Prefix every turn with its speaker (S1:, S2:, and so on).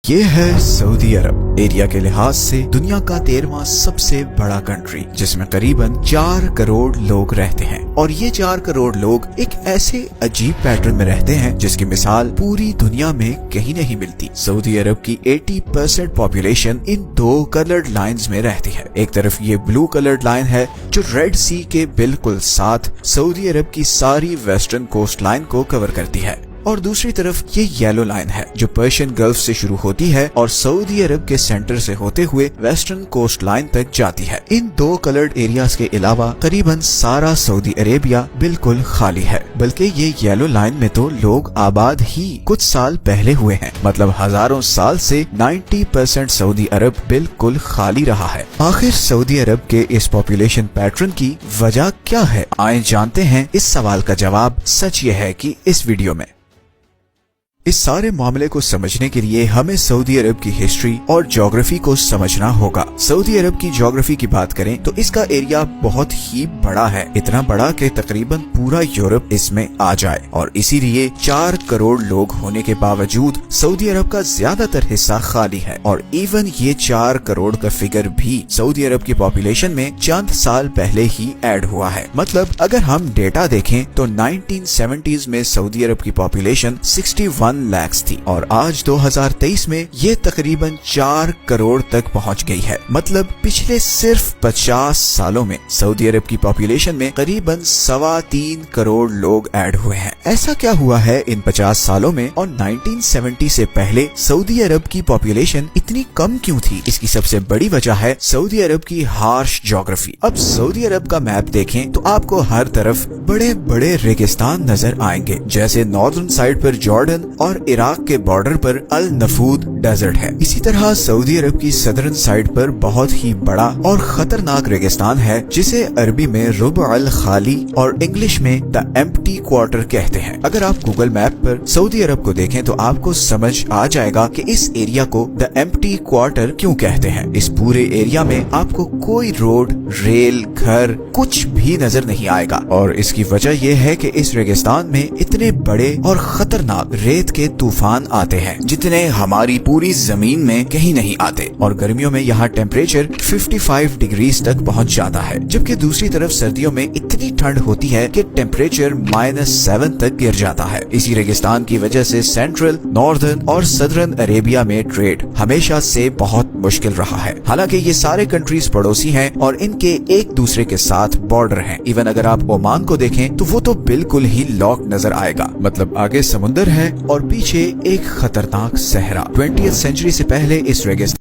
S1: یہ ہے سعودی عرب، ایریا کے لحاظ سے دنیا کا 13واں سب سے بڑا کنٹری، جس میں قریباً 4 کروڑ لوگ رہتے ہیں۔ اور یہ 4 کروڑ لوگ ایک ایسے عجیب پیٹرن میں رہتے ہیں جس کی مثال پوری دنیا میں کہیں نہیں ملتی۔ سعودی عرب کی 80% پاپولیشن ان 2 کلرڈ لائنز میں رہتی ہے۔ ایک طرف یہ بلو کلرڈ لائن ہے جو ریڈ سی کے بالکل ساتھ سعودی عرب کی ساری ویسٹرن کوسٹ لائن کو کور کرتی ہے، اور دوسری طرف یہ یلو لائن ہے جو پرشین گلف سے شروع ہوتی ہے اور سعودی عرب کے سینٹر سے ہوتے ہوئے ویسٹرن کوسٹ لائن تک جاتی ہے۔ ان 2 کلرڈ ایریاز کے علاوہ قریباً سارا سعودی عربیہ بالکل خالی ہے، بلکہ یہ یلو لائن میں تو لوگ آباد ہی کچھ سال پہلے ہوئے ہیں، مطلب ہزاروں سال سے 90% سعودی عرب بالکل خالی رہا ہے۔ آخر سعودی عرب کے اس پاپولیشن پیٹرن کی وجہ کیا ہے؟ آئیں جانتے ہیں اس سوال کا جواب۔ سچ یہ ہے کہ اس ویڈیو میں اس سارے معاملے کو سمجھنے کے لیے ہمیں سعودی عرب کی ہسٹری اور جغرافی کو سمجھنا ہوگا۔ سعودی عرب کی جغرافی کی بات کریں تو اس کا ایریا بہت ہی بڑا ہے، اتنا بڑا کہ تقریباً پورا یورپ اس میں آ جائے، اور اسی لیے 4 کروڑ لوگ ہونے کے باوجود سعودی عرب کا زیادہ تر حصہ خالی ہے، اور ایون یہ 4 کروڑ کا فگر بھی سعودی عرب کی پاپولیشن میں چند سال پہلے ہی ایڈ ہوا ہے۔ مطلب اگر ہم ڈیٹا دیکھیں تو 1970s میں سعودی عرب کی پاپولیشن 61 لاکھ تھی، اور آج 2023 میں یہ تقریباً 4 کروڑ تک پہنچ گئی ہے۔ مطلب پچھلے صرف 50 سالوں میں سعودی عرب کی پاپولیشن میں قریباً 3.25 کروڑ لوگ ایڈ ہوئے ہیں۔ ایسا کیا ہوا ہے ان 50 سالوں میں، اور 1970 سے پہلے سعودی عرب کی پاپولیشن اتنی کم کیوں تھی؟ اس کی سب سے بڑی وجہ ہے سعودی عرب کی ہارش جغرافی۔ اب سعودی عرب کا میپ دیکھیں تو آپ کو ہر طرف بڑے بڑے ریگستان نظر آئیں گے، جیسے ناردرن سائڈ پر جارڈن اور عراق کے بارڈر پر النفود ڈیزرٹ ہے۔ اسی طرح سعودی عرب کی صدرن سائڈ پر بہت ہی بڑا اور خطرناک ریگستان ہے جسے عربی میں ربع الخالی اور انگلش میں دا ایمپٹی کوارٹر کہتے ہیں۔ اگر آپ گوگل میپ پر سعودی عرب کو دیکھیں تو آپ کو سمجھ آ جائے گا کہ اس ایریا کو دا ایمپٹی کوارٹر کیوں کہتے ہیں۔ اس پورے ایریا میں آپ کو کوئی روڈ، ریل، گھر کچھ بھی نظر نہیں آئے گا، اور اس کی وجہ یہ ہے کہ اس ریگستان میں اتنے بڑے اور خطرناک ریت کے طوفان آتے ہیں جتنے ہماری پوری زمین میں کہیں نہیں آتے، اور گرمیوں میں یہاں ٹیمپریچر 55 ڈگریز تک پہنچ جاتا ہے، جبکہ دوسری طرف سردیوں میں اتنی ٹھنڈ ہوتی ہے کہ ٹیمپریچر -7 تک گر جاتا ہے۔ اسی ریگستان کی وجہ سے سینٹرل، ناردرن اور صدرن عربیہ میں ٹریڈ ہمیشہ سے بہت مشکل رہا ہے۔ حالانکہ یہ سارے کنٹریز پڑوسی ہیں اور ان کے ایک دوسرے کے ساتھ بارڈر ہیں۔ ایون اگر آپ عمان کو دیکھیں تو وہ تو بالکل ہی لاک نظر آئے گا، مطلب آگے سمندر ہے اور پیچھے ایک خطرناک صحرا۔ 20th سینچری سے پہلے اس ریگستان